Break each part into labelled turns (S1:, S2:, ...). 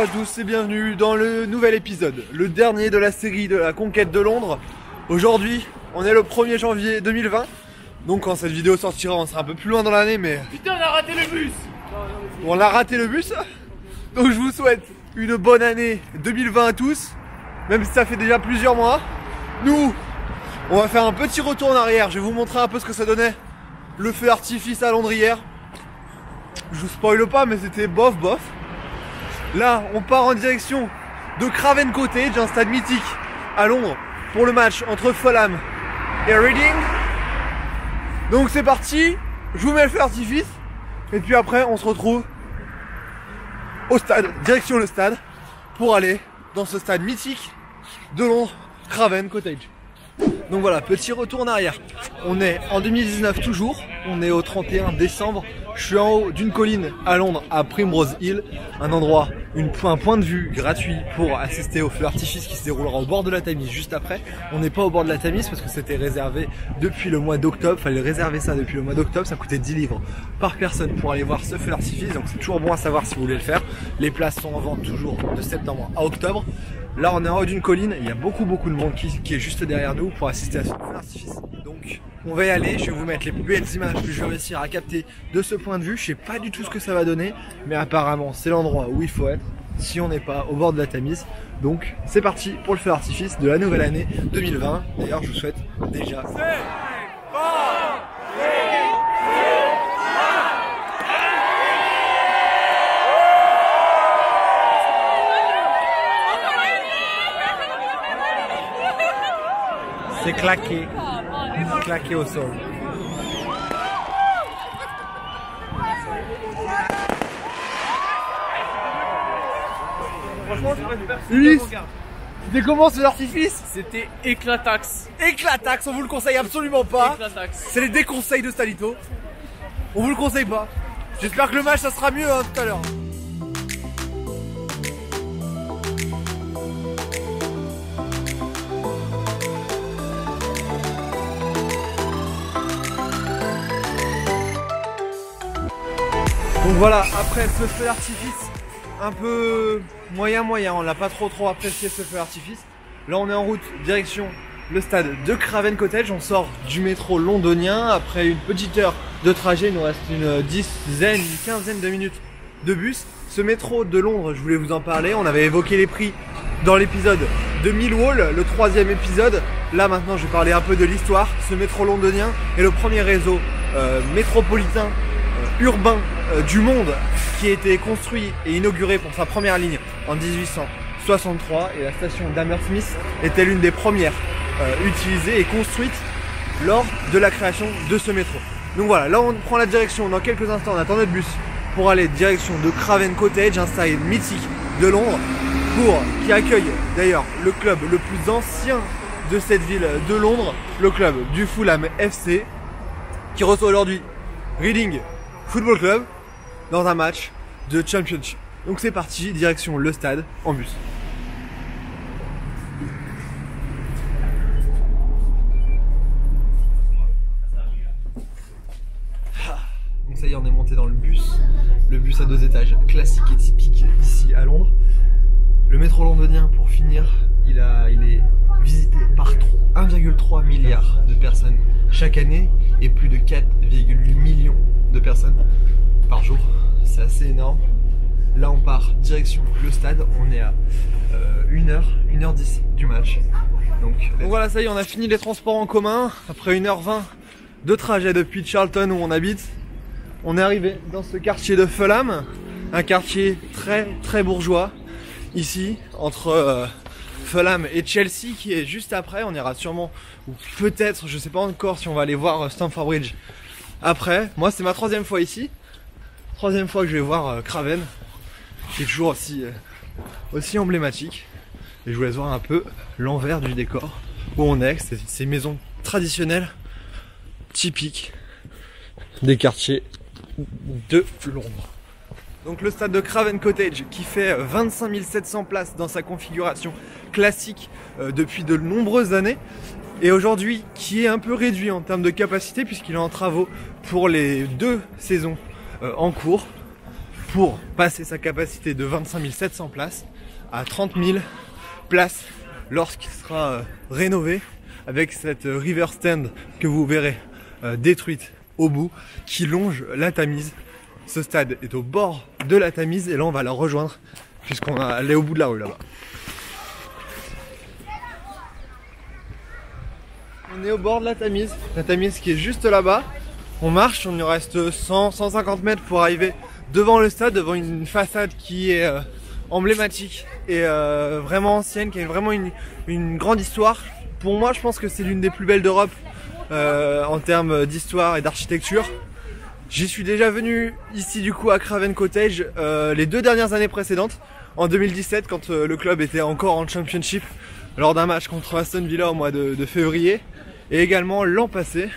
S1: à tous et bienvenue dans le nouvel épisode, le dernier de la série de la conquête de Londres. Aujourd'hui, on est le 1er janvier 2020, donc quand cette vidéo sortira, on sera un peu plus loin dans l'année, mais...
S2: Putain, on a raté le bus!
S1: On a raté le bus, donc je vous souhaite une bonne année 2020 à tous, même si ça fait déjà plusieurs mois. Nous, on va faire un petit retour en arrière, je vais vous montrer un peu ce que ça donnait, le feu d'artifice à Londres hier. Je vous spoile pas, mais c'était bof. Là, on part en direction de Craven Cottage, un stade mythique à Londres, pour le match entre Fulham et Reading. Donc c'est parti, je vous mets le feu d'artifice, et puis après on se retrouve au stade, direction le stade, pour aller dans ce stade mythique de Londres, Craven Cottage. Donc voilà, petit retour en arrière. On est en 2019 toujours, on est au 31 décembre. Je suis en haut d'une colline à Londres, à Primrose Hill, un endroit, un point de vue gratuit pour assister au feu d'artifice qui se déroulera au bord de la Tamise juste après. On n'est pas au bord de la Tamise parce que c'était réservé depuis le mois d'octobre, fallait réserver ça depuis le mois d'octobre, ça coûtait 10 livres par personne pour aller voir ce feu d'artifice, donc c'est toujours bon à savoir si vous voulez le faire. Les places sont en vente toujours de septembre à octobre. Là on est en haut d'une colline, il y a beaucoup de monde qui est juste derrière nous pour assister à ce feu d'artifice. Donc on va y aller, je vais vous mettre les plus belles images que je vais réussir à capter de ce point de vue. Je sais pas du tout ce que ça va donner, mais apparemment c'est l'endroit où il faut être si on n'est pas au bord de la Tamise. Donc c'est parti pour le feu d'artifice de la nouvelle année 2020. D'ailleurs je vous souhaite déjà... C'est claqué au sol. Franchement, Ulysse, c'était comment ce l'artifice?
S2: C'était éclatax.
S1: Éclatax, on vous le conseille absolument pas.
S2: Éclatax.
S1: C'est les déconseils de Stalito. On vous le conseille pas. J'espère que le match ça sera mieux hein, tout à l'heure. Donc voilà, après ce feu d'artifice un peu moyen, on l'a pas trop apprécié ce feu d'artifice. Là on est en route direction le stade de Craven Cottage, on sort du métro londonien. Après une petite heure de trajet, il nous reste une quinzaine de minutes de bus. Ce métro de Londres, je voulais vous en parler, on avait évoqué les prix dans l'épisode de Millwall, le 3e épisode. Là maintenant je vais parler un peu de l'histoire. Ce métro londonien est le premier réseau métropolitain urbain du monde qui a été construit et inauguré pour sa première ligne en 1863, et la station d'Hammersmith était l'une des premières utilisées et construites lors de la création de ce métro. Donc voilà, là on prend la direction dans quelques instants, on attend notre bus pour aller direction de Craven Cottage, un stade mythique de Londres, qui accueille d'ailleurs le club le plus ancien de cette ville de Londres, le club du Fulham FC, qui reçoit aujourd'hui Reading Football Club dans un match de Championship. Donc c'est parti, direction le stade en bus. Donc ça y est, on est monté dans le bus à 2 étages, classique et typique ici à Londres. Le métro londonien, pour finir, il est visité par 1,3 milliard de personnes chaque année et plus de 4,8 millions de personnes par jour. C'est assez énorme. Là on part direction le stade, on est à 1h10 du match. Donc voilà, ça y est, on a fini les transports en commun. Après 1h20 de trajet depuis Charlton où on habite, on est arrivé dans ce quartier de Fulham, un quartier très bourgeois. Ici, entre Fulham et Chelsea, qui est juste après. On ira sûrement, ou peut-être, je sais pas encore si on va aller voir Stamford Bridge après. Moi c'est ma 3e fois ici, 3e fois que je vais voir Craven, qui est toujours aussi emblématique. Et je vous laisse voir un peu l'envers du décor où on est. C'est ces maisons traditionnelles typiques des quartiers de Londres. Donc le stade de Craven Cottage qui fait 25 700 places dans sa configuration classique depuis de nombreuses années, et aujourd'hui qui est un peu réduit en termes de capacité puisqu'il est en travaux pour les 2 saisons en cours. pour passer sa capacité de 25 700 places à 30 000 places lorsqu'il sera rénové, avec cette river stand que vous verrez détruite au bout, qui longe la Tamise. Ce stade est au bord de la Tamise et là on va la rejoindre puisqu'on va aller au bout de la rue là-bas. On est au bord de la Tamise qui est juste là-bas. On marche, on nous reste 100-150 mètres pour arriver devant le stade, devant une façade qui est emblématique et vraiment ancienne, qui a vraiment une grande histoire. Pour moi, je pense que c'est l'une des plus belles d'Europe en termes d'histoire et d'architecture. J'y suis déjà venu ici du coup à Craven Cottage les 2 dernières années précédentes, en 2017 quand le club était encore en Championship lors d'un match contre Aston Villa au mois de février, et également l'an passé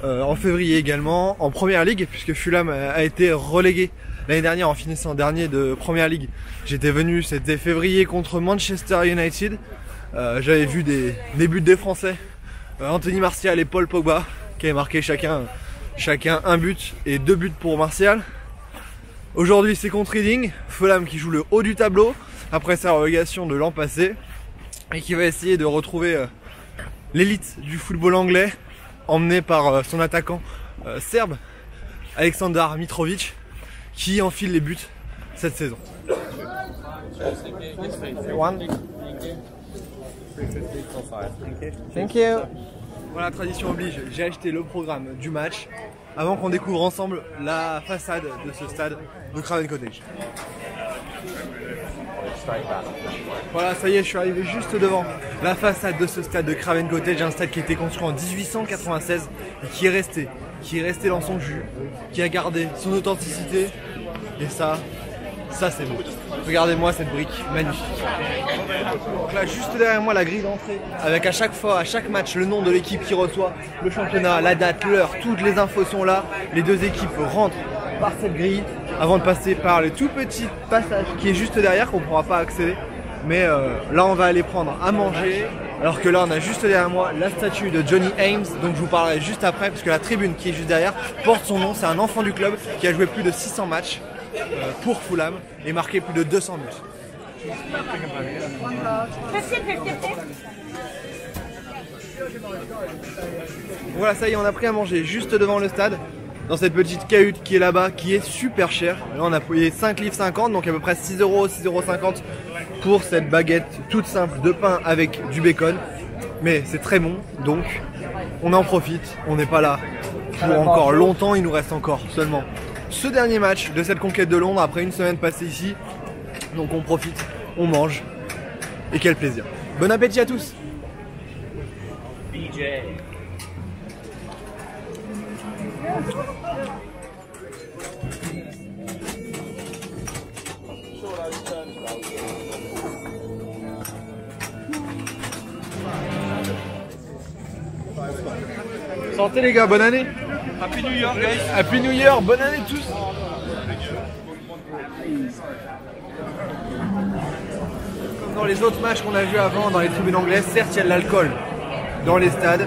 S1: en février également en Première Ligue, puisque Fulham a été relégué l'année dernière en finissant dernier de Première Ligue. J'étais venu, c'était février contre Manchester United. J'avais vu des buts des Français, Anthony Martial et Paul Pogba, qui avaient marqué chacun un but et 2 buts pour Martial. Aujourd'hui c'est contre Reading, Fulham qui joue le haut du tableau après sa relégation de l'an passé et qui va essayer de retrouver l'élite du football anglais, emmené par son attaquant serbe Aleksandar Mitrovic, qui enfile les buts cette saison. Thank you. Voilà, tradition oblige, j'ai acheté le programme du match avant qu'on découvre ensemble la façade de ce stade de Craven Cottage. Voilà, ça y est, je suis arrivé juste devant la façade de ce stade de Craven Cottage, un stade qui a été construit en 1896 et qui est resté dans son jus, qui a gardé son authenticité, et ça c'est beau. Regardez-moi cette brique magnifique. Donc là, juste derrière moi, la grille d'entrée, avec à chaque match, le nom de l'équipe qui reçoit, le championnat, la date, l'heure, toutes les infos sont là. Les 2 équipes rentrent par cette grille avant de passer par le tout petit passage qui est juste derrière, qu'on ne pourra pas accéder. Mais là, on va aller prendre à manger. Alors que là, on a juste derrière moi la statue de Johnny Ames, donc je vous parlerai juste après, parce que la tribune qui est juste derrière porte son nom. C'est un enfant du club qui a joué plus de 600 matchs pour Fulham et marqué plus de 200 buts. Voilà, ça y est, on a pris à manger juste devant le stade, dans cette petite cahute qui est là-bas, qui est super chère. Là, on a payé 5,50 livres, donc à peu près 6 €, 6,50 € pour cette baguette toute simple de pain avec du bacon. Mais c'est très bon, donc on en profite. On n'est pas là pour encore longtemps, il nous reste encore seulement ce dernier match de cette conquête de Londres après une semaine passée ici. Donc on profite, on mange, et quel plaisir. Bon appétit à tous. BJ. Santé les gars, bonne année.
S2: Happy New Year, guys.
S1: Happy New Year, bonne année tous. Comme dans les autres matchs qu'on a vus avant dans les tribunes anglaises, certes il y a de l'alcool dans les stades,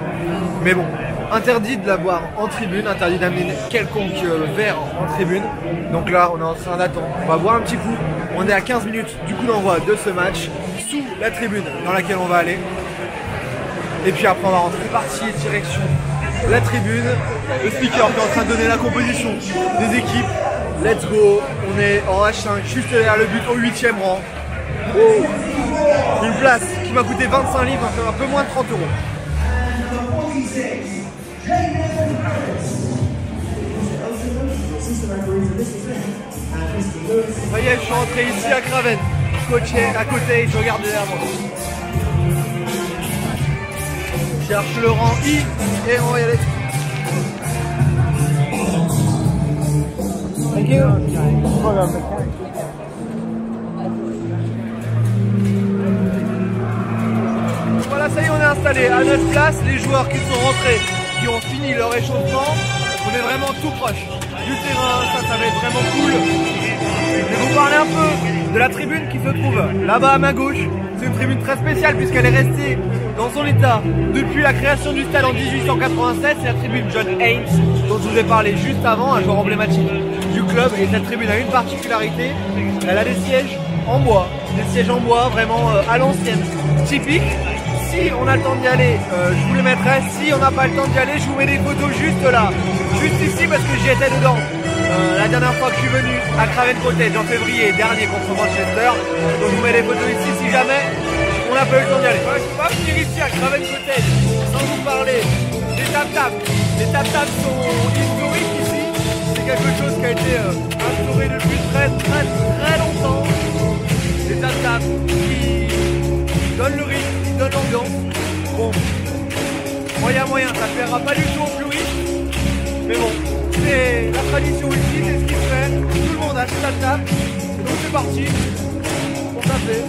S1: mais bon, interdit de la boire en tribune, interdit d'amener quelconque verre en tribune. Donc là on est en train d'attendre, on va boire un petit coup. On est à 15 minutes du coup d'envoi de ce match, sous la tribune dans laquelle on va aller. Et puis après on va rentrer parti direction la tribune. Le speaker qui est en train de donner la composition des équipes. Let's go, on est en H5 juste derrière le but au 8e rang. Oh. Une place qui m'a coûté 25 livres, un peu moins de 30 €. Ça y est, je suis rentré ici à Craven, à côté, je regarde derrière moi. Je cherche le rang I et on va y aller. Thank you. Voilà, ça y est, on est installé à notre place. Les joueurs qui sont rentrés, qui ont fini leur échauffement, on est vraiment tout proche du terrain. Ça va être vraiment cool. Je vais vous parler un peu de la tribune qui se trouve là-bas à ma gauche. C'est une tribune très spéciale puisqu'elle est restée dans son état depuis la création du stade en 1887. C'est la tribune John Ames dont je vous ai parlé juste avant, un joueur emblématique du club. Et cette tribune a une particularité, elle a des sièges en bois, vraiment à l'ancienne, typique. Si on a le temps d'y aller, je vous les mettrai. Si on n'a pas le temps d'y aller, je vous mets des photos juste là, juste ici parce que j'y étais dedans. La dernière fois que je suis venu à Craven Cottage en février dernier contre Manchester. Donc je vous mets les photos ici si jamais on n'a pas eu le temps d'y aller. Ouais, je peux pas venir ici à Craven Cottage sans vous parler des tap-tap. Les tap-tap sont historiques ici. C'est quelque chose qui a été instauré depuis très longtemps. Des tap-tap qui donnent le rythme, qui donnent l'ambiance. Bon, moyen, ça ne plaira pas du tout aux fleuristes. Mais bon, c'est la tradition ici, c'est ce qui se fait. Tout le monde a ses tap-tap. Donc c'est parti pour taper.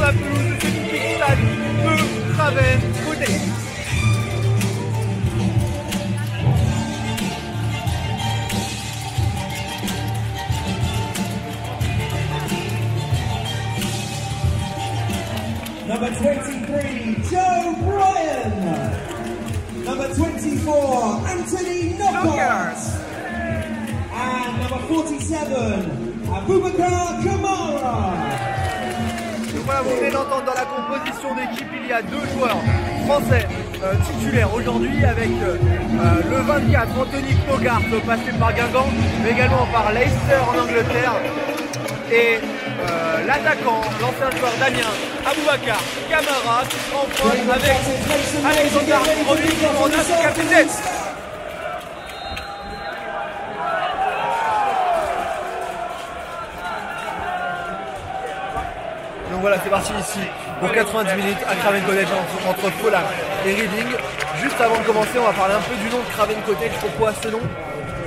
S1: La pelouse de ce typique stade de Craven Cottage.
S3: Number 23, Joe Bryan. Number 24, Anthony Knockers. And number 47, Abubakar Kamara.
S1: Voilà, vous venez d'entendre dans la composition d'équipe, il y a deux joueurs français titulaires aujourd'hui avec le 24 Anthony Knockers passé par Guingamp, mais également par Leicester en Angleterre, et l'attaquant, l'ancien joueur Damien Abubakar Kamara qui sera en pointe avec Alexander Mitrovic en ancien capitaine. Donc voilà, c'est parti ici pour 90 minutes à Craven Cottage entre Fulham et Reading. Juste avant de commencer, on va parler un peu du nom de Craven Cottage. Pourquoi ce nom?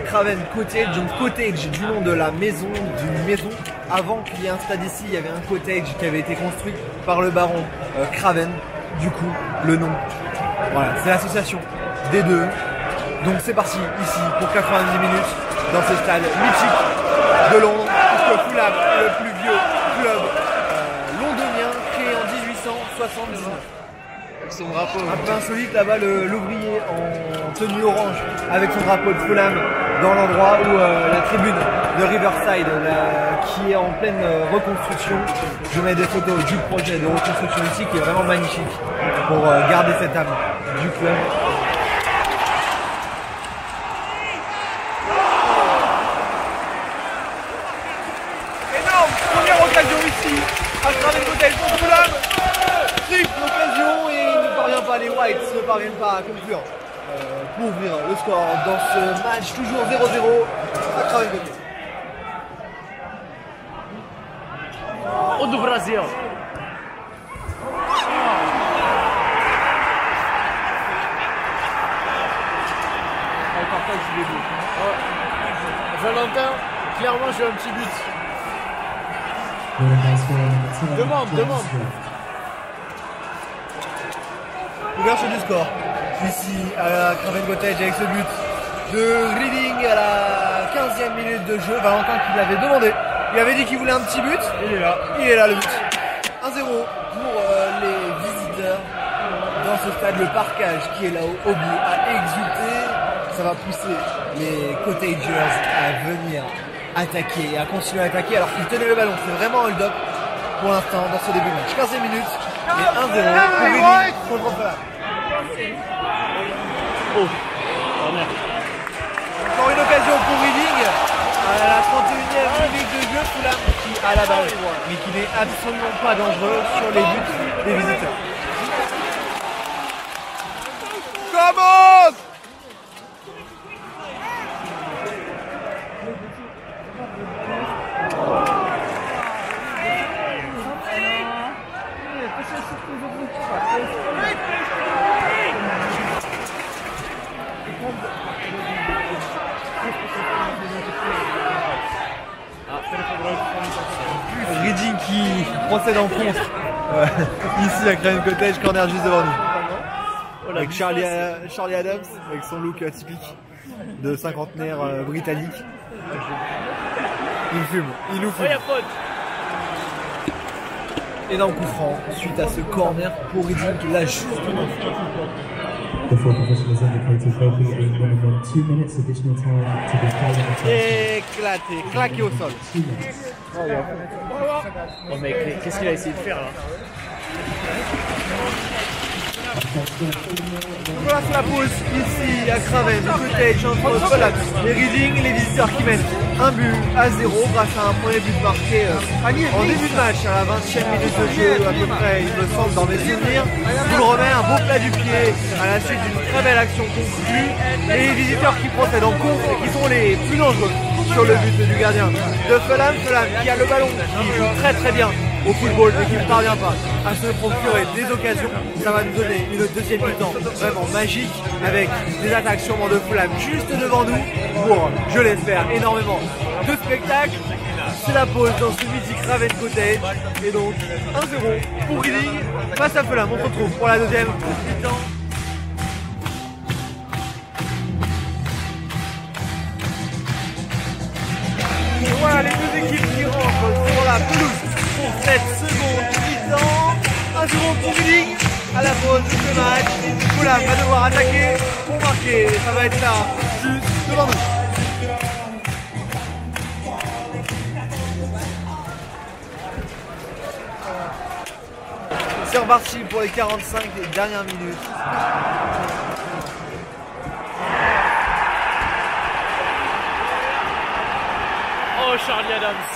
S1: Craven Cottage, donc cottage du nom de la maison, d'une maison. Avant qu'il y ait un stade ici, il y avait un cottage qui avait été construit par le baron Craven. Du coup, le nom. Voilà, c'est l'association des deux. Donc c'est parti ici pour 90 minutes dans ce stade mythique de Londres, puisque Fulham est le plus vieux club londonien créé en 1879.
S2: Son drapeau.
S1: Un peu insolite là-bas, l'ouvrier en tenue orange avec son drapeau de Fulham dans l'endroit où la tribune de Riverside qui est en pleine reconstruction. Je mets des photos du projet de reconstruction ici qui est vraiment magnifique pour garder cette âme du club. Énorme première occasion ici à Craven Cottage pour Fulham. Triple occasion et il ne parvient pas, les Whites ne parviennent pas à conclure pour ouvrir le score dans ce match toujours 0-0 à Craven Cottage.
S2: Ou do Brasil. Valentin, clairement j'ai un petit but. Demande.
S1: Ouverture du score ici à Craven Cottage avec ce but de Reading à la 15e minute de jeu. Valentin qui l'avait demandé, il avait dit qu'il voulait un petit but. Il est là le but. 1-0 pour les visiteurs dans ce stade. Le parquage qui est là-haut au bout a exulté. Ça va pousser les Cottagers à venir attaquer et à continuer à attaquer alors qu'ils tenaient le ballon. C'est vraiment un hold-up pour l'instant dans ce début de match. 15e minute et 1-0 pour Reading contre Fulham. Encore une occasion pour Reading à la 31e minute de jeu. Fulham qui a la balle mais qui n'est absolument pas dangereux sur les buts des visiteurs. Commence! procède en contre. Ici à Craven Cottage, corner juste devant nous. Avec Charlie Adams, avec son look typique de cinquantenaire britannique. Il fume, il nous fume. Énorme coup franc suite à ce corner pour Reading qui l'a juste devant.
S3: Before professionals indicated there'll be a minimum 2 minutes additional time to be played on the
S1: Éclaté, claqué au sol.
S3: 2 minutes.
S2: Oh mec, qu'est-ce qu'il a essayé de faire là?
S1: Voilà la pause ici à Craven Cottage entre Fulham et Reading, les visiteurs qui mènent un but à 0 grâce à un premier but marqué en début de match à la 20e minute de jeu à peu près, il me semble dans mes souvenirs. Vous le remet un beau plat du pied à la suite d'une très belle action conclue. Les visiteurs qui procèdent en contre et qui sont les plus dangereux sur le but du gardien de Fulham qui a le ballon, qui joue très très bien au football mais qui ne parvient pas à se procurer des occasions. Ça va nous donner une deuxième mi-temps vraiment magique avec des attaques sûrement de Fulham juste devant nous pour, je l'espère, énormément de spectacles. C'est la pause dans ce mythique Craven Cottage et donc 1-0 pour Reading face à Fulham. On se retrouve pour la deuxième mi-temps. Voilà les deux équipes qui rentrent sur la pelouse pour cette seconde mi-temps. 1-0 pour Reading à la pause de ce match. Fulham va devoir attaquer pour marquer. Ça va être là, juste devant nous. C'est reparti pour les 45 dernières minutes.
S2: Oh Charlie Adams.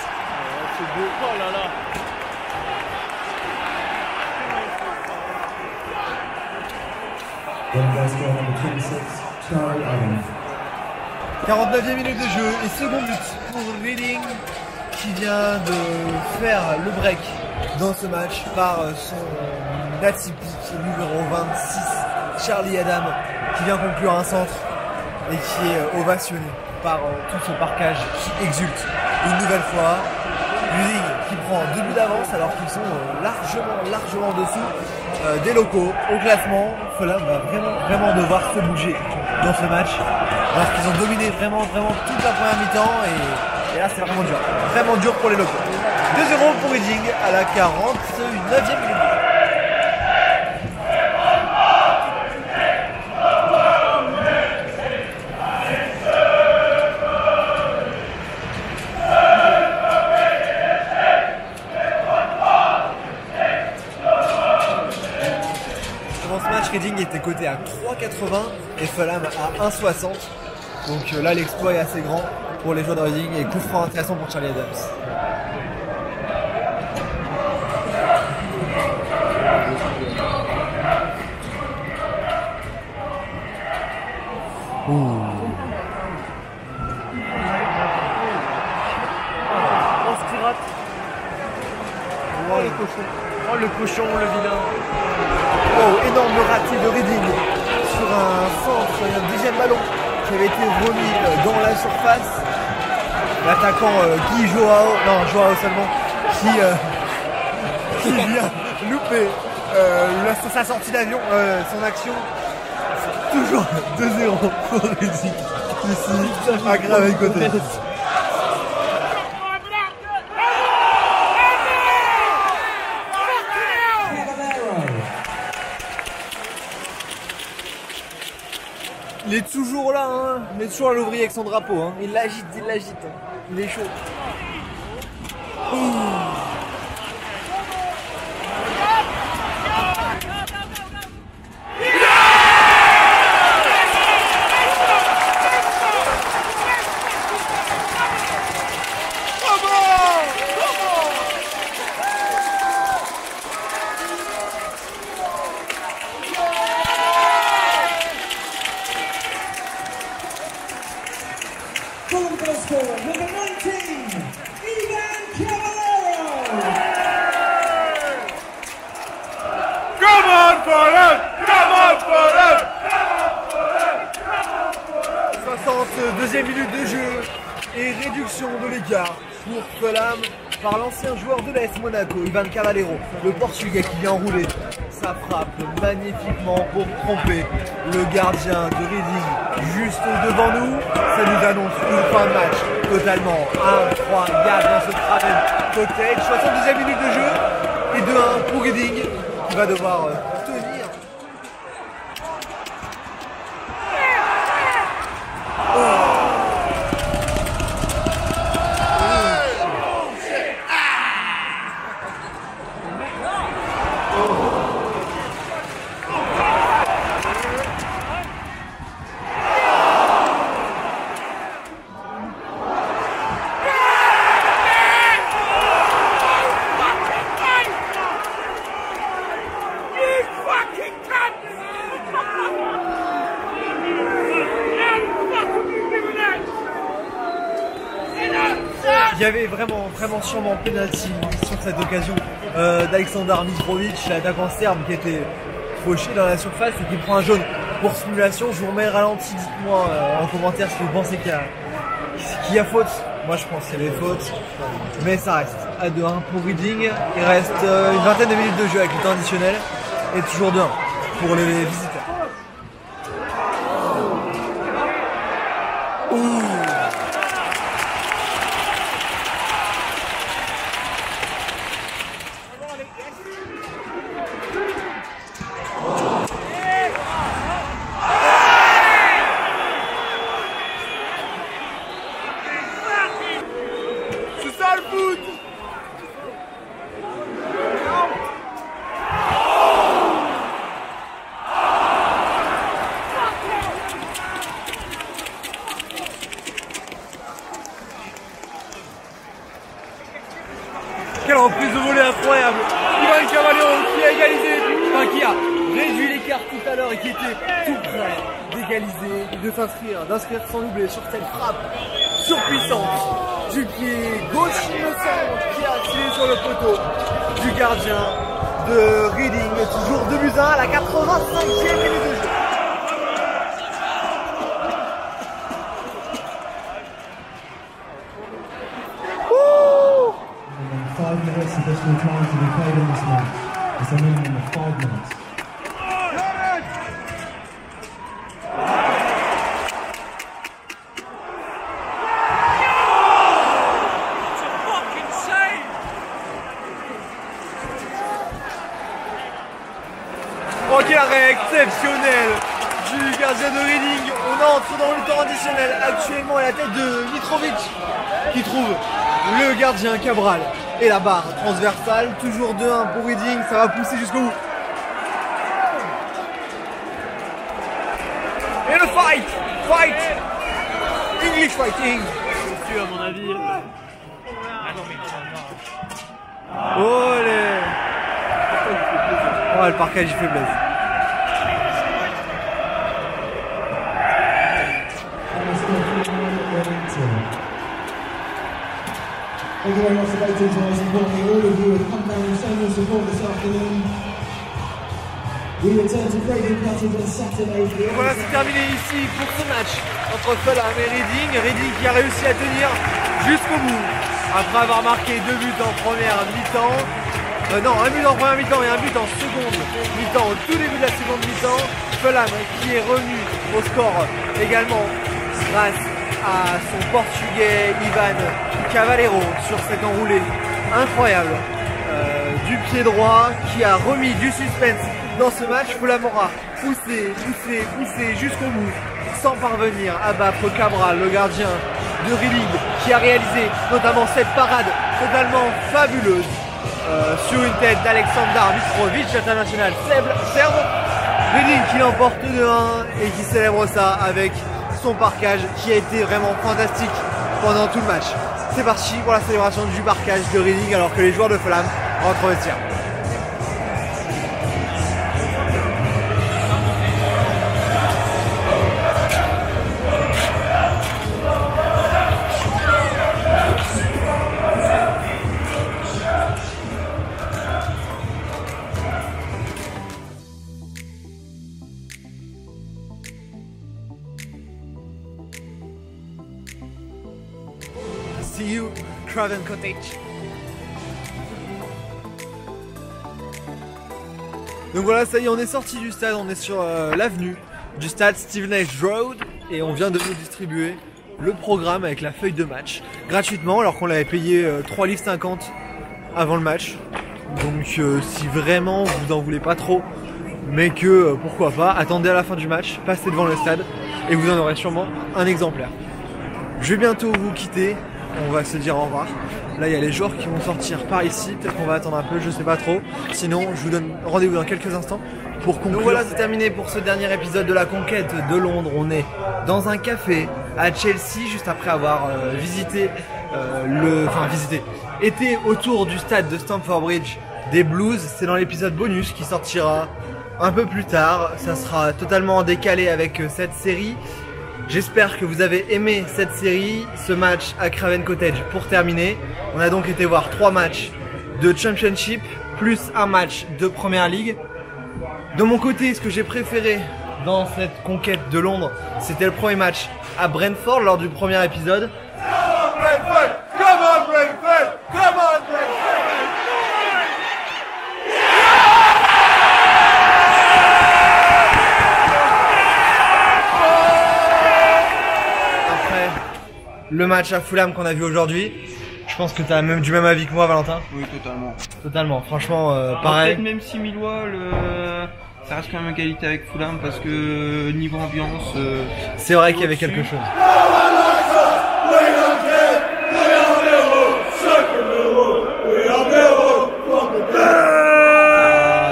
S2: C'est beau. Oh là là.
S3: One goal score number 26, Charlie Adams.
S1: 49e minute de jeu et second but pour Reading qui vient de faire le break dans ce match par son atypique numéro 26, Charlie Adam, qui vient conclure un centre et qui est ovationné par tout ce parquage qui exulte une nouvelle fois. Reading qui prend 2 buts d'avance alors qu'ils sont largement en dessous des locaux au classement. Fulham va vraiment devoir se bouger dans ce match alors qu'ils ont dominé vraiment toute la première mi-temps et là c'est vraiment dur pour les locaux. 2-0 pour Reading à la 49e minute. Reading était coté à 3,80 et Fulham à 1,60. Donc là l'exploit est assez grand pour les joueurs de Reading et coup franc intéressant pour Charlie Adams.
S2: Oh le cochon, le vilain.
S1: Oh, énorme raté de Reading sur un centre, un deuxième ballon qui avait été remis dans la surface. L'attaquant Guy Joao, non Joao seulement, qui vient louper sa sortie d'avion, son action. Toujours 2-0 pour Reading ici à Craven Cottage. Il est toujours là, hein. Il est toujours à l'ouvrier avec son drapeau. Hein. Il l'agite. Hein. Il est chaud.
S3: Fulham goal scorer number 19, Ivan Cavallero.
S1: Come on, Fulham! Come on, Fulham! 62e minute de jeu et réduction de l'écart pour Fulham par l'ancien joueur de l'AS Monaco, Ivan Cavaleiro, le Portugais qui vient enrouler sa frappe magnifiquement pour tromper le gardien de Reading juste devant nous. Ça nous annonce une fin de match totalement incroyable dans ce Craven Cocktail. 62e minute de jeu et 2-1 pour Reading qui va devoir tenir. Il y avait vraiment sûrement penalty sur cette occasion d'Aleksandar Mitrovic, l'attaquant serbe qui était fauché dans la surface et qui prend un jaune pour simulation. Je vous remets le ralenti, dites-moi en commentaire si vous pensez qu'il y a faute. Moi je pense qu'il y avait faute, mais ça reste à 2-1 pour Reading. Il reste une vingtaine de minutes de jeu avec le temps additionnel et toujours 2-1 pour les visiteurs. Quelle reprise de volée incroyable! Ivan Cavaleiro qui a égalisé, enfin qui a réduit l'écart tout à l'heure et qui était tout près d'égaliser et de d'inscrire son doublé sur cette frappe surpuissante du pied gauche innocent qui a tiré sur le poteau du gardien de Reading. Toujours 2-1 à la 85e minute de jeu.
S3: 5 minutes additional time to be played in this match. It's a minimum of 5 minutes.
S1: Oh, quel arrêt exceptionnel du gardien de Reading. On entre dans le temps additionnel actuellement à la tête de Mitrovic qui trouve le gardien Cabral. Et la barre transversale, toujours 2-1 pour Reading, ça va pousser jusqu'au bout. Et le fight! English fighting!
S2: À mon avis.
S1: Olé! Oh, le parquage il fait blaise.
S3: Thank you very much for waiting to us. Importantly, all of you have come down and shown your support this afternoon. We return to Craven Cottage on Saturday.
S1: Voilà, c'est terminé ici pour ce match entre Fulham et Reading. Reading qui a réussi à tenir jusqu'au bout après avoir marqué 2 buts en première mi-temps. Non, un but en première mi-temps et un but en seconde mi-temps au tout début de la seconde mi-temps. Fulham qui est revenu au score également grâce à son portugais Ivan Cavaleiro sur cet enroulé incroyable du pied droit qui a remis du suspense dans ce match. Fulham aura poussé jusqu'au bout sans parvenir à battre Cabral, le gardien de Reading qui a réalisé notamment cette parade totalement fabuleuse sur une tête d'Aleksandar Mitrovic, international serbe. Reading qui l'emporte 2-1 et qui célèbre ça avec son parquage qui a été vraiment fantastique pendant tout le match. C'est parti pour la célébration du parquage de Reading alors que les joueurs de Fulham rentrent au vestiaire. See you, Craven Cottage. Donc voilà, ça y est, on est sorti du stade, on est sur l'avenue du stade Stevenage Road et on vient de nous distribuer le programme avec la feuille de match gratuitement alors qu'on l'avait payé 3,50 livres avant le match. Donc si vraiment vous en voulez pas trop, mais que pourquoi pas, attendez à la fin du match, passez devant le stade et vous en aurez sûrement un exemplaire. Je vais bientôt vous quitter, on va se dire au revoir. Là il y a les joueurs qui vont sortir par ici, peut-être qu'on va attendre un peu, je sais pas trop. Sinon je vous donne rendez-vous dans quelques instants pour conclure. Donc voilà, c'est terminé pour ce dernier épisode de la conquête de Londres. On est dans un café à Chelsea juste après avoir été autour du stade de Stamford Bridge des Blues. C'est dans l'épisode bonus qui sortira un peu plus tard. Ça sera totalement décalé avec cette série. J'espère que vous avez aimé cette série, ce match à Craven Cottage pour terminer. On a donc été voir 3 matchs de Championship plus un match de Premier League. De mon côté, ce que j'ai préféré dans cette conquête de Londres, c'était le premier match à Brentford lors du premier épisode.
S4: Brentford! Come on Brentford! Come on Brentford!
S1: Après le match à Fulham qu'on a vu aujourd'hui, je pense que tu as du même avis que moi, Valentin.
S5: Oui, totalement.
S1: Totalement, franchement, pareil.
S5: Peut-être même si Millwall, ça reste quand même égalité avec Fulham parce que niveau ambiance,
S1: c'est vrai qu'il y avait quelque chose.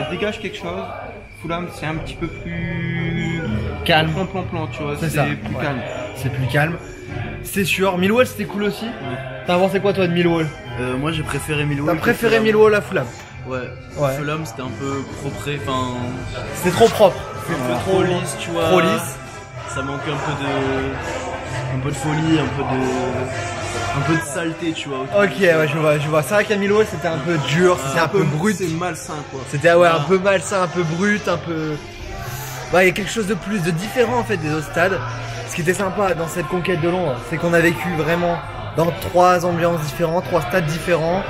S5: Ça dégage quelque chose. Fulham, c'est un petit peu plus
S1: calme.
S5: Plan, tu vois.
S1: C'est ça.
S5: Plus calme.
S1: C'est plus calme. C'est sûr. Millwall, c'était cool aussi. Oui. T'as pensé quoi toi de Millwall?
S6: Moi j'ai préféré Millwall.
S1: T'as préféré Millwall à Fulham?
S6: Ouais. Fulham c'était un peu propre, enfin.
S1: C'était trop propre.
S6: C'était trop lisse, tu vois.
S1: Trop lisse.
S6: Ça manquait un peu de folie, un peu de saleté, tu vois.
S1: Ok, ouais, je vois. C'est vrai qu'à Millwall c'était un peu dur, c'était un peu brut.
S6: C'est malsain quoi.
S1: C'était un peu malsain, un peu brut, un peu. Ouais, il y a quelque chose de plus, de différent en fait des autres stades. Ce qui était sympa dans cette conquête de Londres, c'est qu'on a vécu vraiment dans 3 ambiances différentes, 3 stades différents,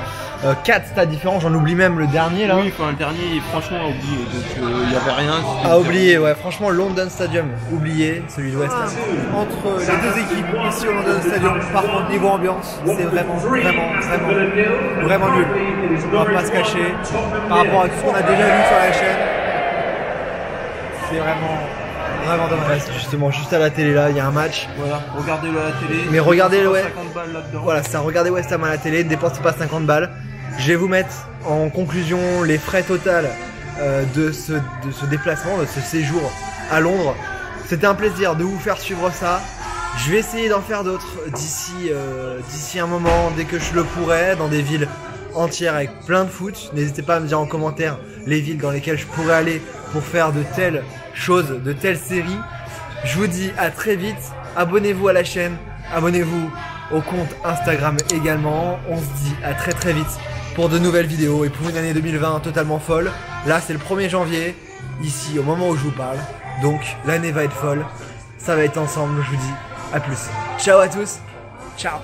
S1: 4 stades différents, j'en oublie même le dernier là.
S5: Oui, enfin le dernier franchement à oublier, donc il n'y avait rien.
S1: À oublier, ouais, franchement London Stadium, oublié, celui de West Ham. Entre les deux équipes ici au London Stadium, par contre niveau ambiance, c'est vraiment nul. On va pas se cacher, par rapport à tout ce qu'on a déjà vu sur la chaîne, c'est vraiment dommage. Justement, juste à la télé là, il y a un match.
S5: Voilà, regardez-le à la télé.
S1: Mais regardez-le, ouais.
S5: 50 balles là-dedans.
S1: Voilà, ça, regardez West Ham à la télé, ne dépensez pas 50 balles. Je vais vous mettre en conclusion les frais totaux de ce déplacement, de ce séjour à Londres. C'était un plaisir de vous faire suivre ça. Je vais essayer d'en faire d'autres d'ici un moment, dès que je le pourrai, dans des villes entières avec plein de foot. N'hésitez pas à me dire en commentaire les villes dans lesquelles je pourrais aller pour faire de telles choses, de telles séries. Je vous dis à très vite, abonnez-vous à la chaîne, abonnez-vous au compte Instagram également. On se dit à très vite pour de nouvelles vidéos et pour une année 2020 totalement folle. Là c'est le 1er janvier, ici au moment où je vous parle, donc l'année va être folle, ça va être ensemble, je vous dis à plus. Ciao à tous, ciao.